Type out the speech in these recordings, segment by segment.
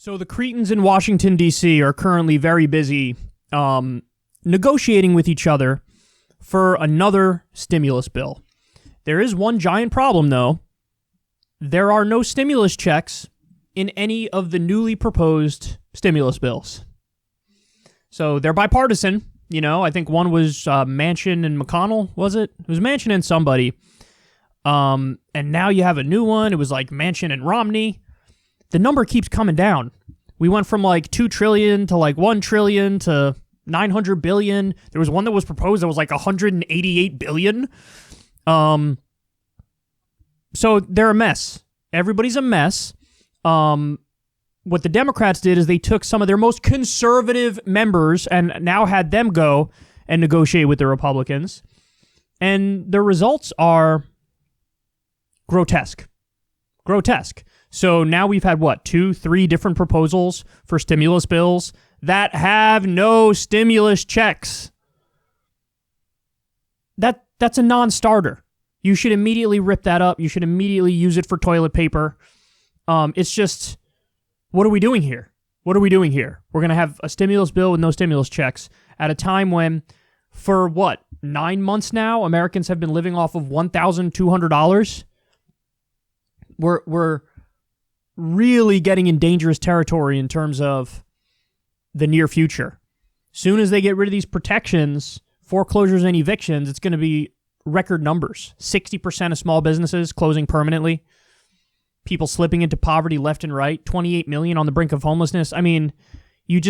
So the Cretans in Washington, D.C. are currently very busy negotiating with each other for another stimulus bill. There is one giant problem, though. There are no stimulus checks in any of the newly proposed stimulus bills. So they're bipartisan. You know, I think one was Manchin and McConnell, was it? It was Manchin and somebody. And now you have a new one. It was like Manchin and Romney. The number keeps coming down. We went from like 2 trillion to like 1 trillion to 900 billion. There was one that was proposed that was like 188 billion. So they're a mess. Everybody's a mess. What the Democrats did is they took some of their most conservative members and now had them go and negotiate with the Republicans. And the results are grotesque. Grotesque. So now we've had, 2, 3 different proposals for stimulus bills that have no stimulus checks. That's a non-starter. You should immediately rip that up. You should immediately use it for toilet paper. It's just, what are we doing here? What are we doing here? We're going to have a stimulus bill with no stimulus checks at a time when, for 9 months now, Americans have been living off of $1,200. We're really getting in dangerous territory in terms of the near future. Soon as they get rid of these protections, foreclosures and evictions, it's going to be record numbers. 60% of small businesses closing permanently. People slipping into poverty left and right. 28 million on the brink of homelessness. I mean, you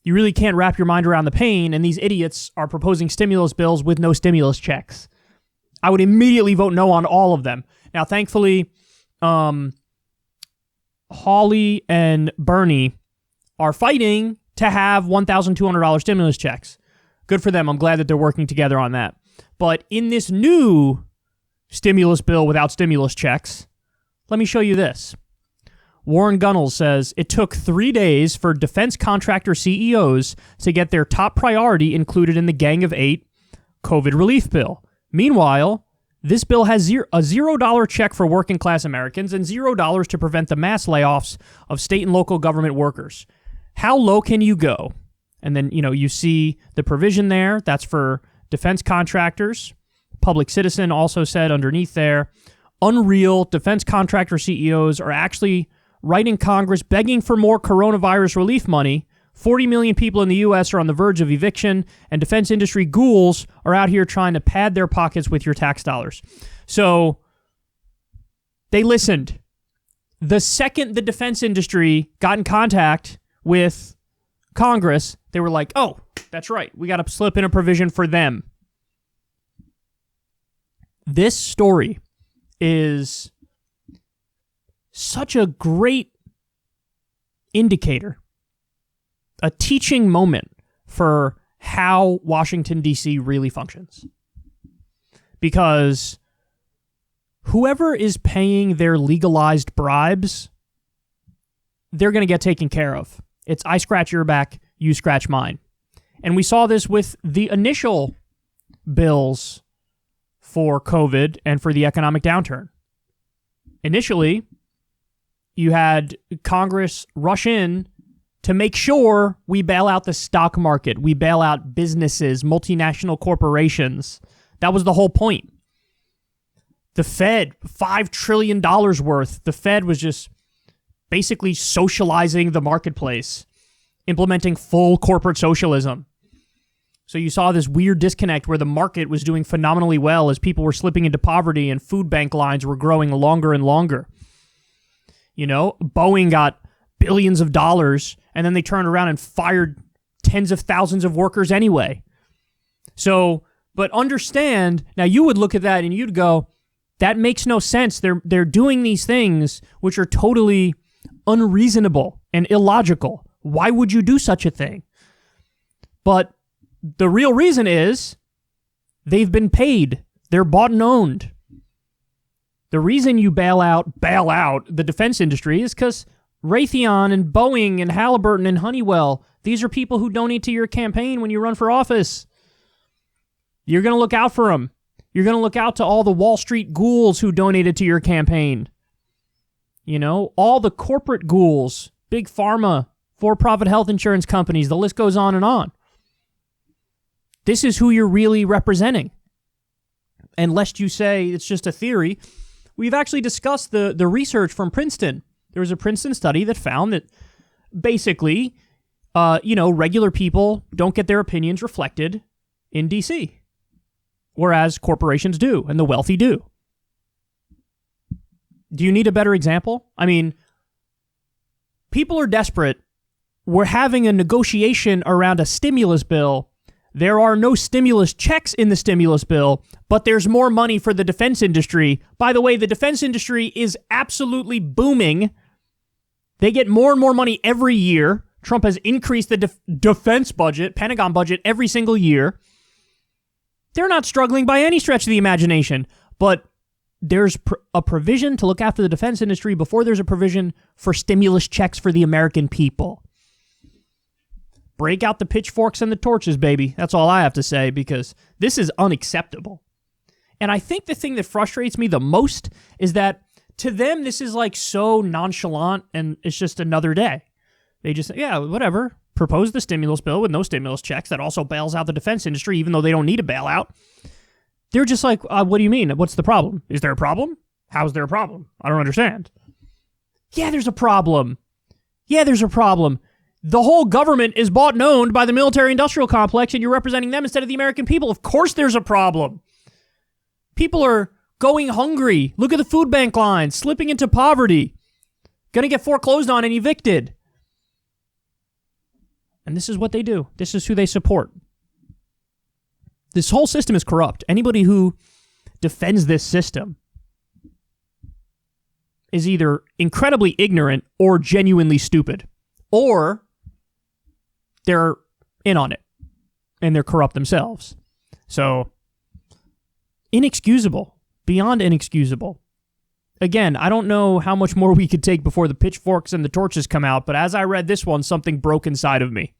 really can't wrap your mind around the pain, and these idiots are proposing stimulus bills with no stimulus checks. I would immediately vote no on all of them. Now, thankfully, Hawley and Bernie are fighting to have $1,200 stimulus checks. Good for them. I'm glad that they're working together on that. But in this new stimulus bill without stimulus checks, let me show you this. Warren Gunnels says it took 3 days for defense contractor CEOs to get their top priority included in the Gang of 8 COVID relief bill. Meanwhile, this bill has a $0 check for working class Americans and $0 to prevent the mass layoffs of state and local government workers. How low can you go? And then, you see the provision there. That's for defense contractors. Public Citizen also said underneath there, unreal, defense contractor CEOs are actually writing Congress begging for more coronavirus relief money. 40 million people in the U.S. are on the verge of eviction, and defense industry ghouls are out here trying to pad their pockets with your tax dollars. So they listened. The second the defense industry got in contact with Congress, they were like, oh, that's right. We got to slip in a provision for them. This story is such a great indicator, a teaching moment for how Washington, D.C. really functions. Because whoever is paying their legalized bribes, they're going to get taken care of. It's I scratch your back, you scratch mine. And we saw this with the initial bills for COVID and for the economic downturn. Initially, you had Congress rush in to make sure we bail out the stock market, we bail out businesses, multinational corporations. That was the whole point. The Fed, $5 trillion worth, the Fed was just basically socializing the marketplace, implementing full corporate socialism. So you saw this weird disconnect where the market was doing phenomenally well as people were slipping into poverty and food bank lines were growing longer and longer. Boeing got billions of dollars, and then they turned around and fired tens of thousands of workers anyway. So, but understand, now you would look at that and you'd go, that makes no sense. They're doing these things which are totally unreasonable and illogical. Why would you do such a thing? But the real reason is they've been paid. They're bought and owned. The reason you bail out the defense industry is because Raytheon and Boeing and Halliburton and Honeywell, these are people who donate to your campaign when you run for office. You're going to look out for them. You're going to look out to all the Wall Street ghouls who donated to your campaign. all the corporate ghouls, big pharma, for-profit health insurance companies, the list goes on and on. This is who you're really representing. And lest you say it's just a theory, we've actually discussed the research from Princeton. There was a Princeton study that found that basically, regular people don't get their opinions reflected in D.C., whereas corporations do, and the wealthy do. Do you need a better example? I mean, people are desperate. We're having a negotiation around a stimulus bill. There are no stimulus checks in the stimulus bill, but there's more money for the defense industry. By the way, the defense industry is absolutely booming. They get more and more money every year. Trump has increased the defense budget, Pentagon budget, every single year. They're not struggling by any stretch of the imagination, but there's a provision to look after the defense industry before there's a provision for stimulus checks for the American people. Break out the pitchforks and the torches, baby. That's all I have to say, because this is unacceptable. And I think the thing that frustrates me the most is that to them, this is like so nonchalant and it's just another day. They just, whatever. Propose the stimulus bill with no stimulus checks that also bails out the defense industry, even though they don't need a bailout. They're just like, what do you mean? What's the problem? Is there a problem? How's there a problem? I don't understand. Yeah, there's a problem. The whole government is bought and owned by the military-industrial complex, and you're representing them instead of the American people. Of course there's a problem. People are going hungry. Look at the food bank lines, slipping into poverty. Gonna get foreclosed on and evicted. And this is what they do. This is who they support. This whole system is corrupt. Anybody who defends this system is either incredibly ignorant or genuinely stupid. Or they're in on it and they're corrupt themselves. So, inexcusable. Beyond inexcusable. Again, I don't know how much more we could take before the pitchforks and the torches come out, but as I read this one, something broke inside of me.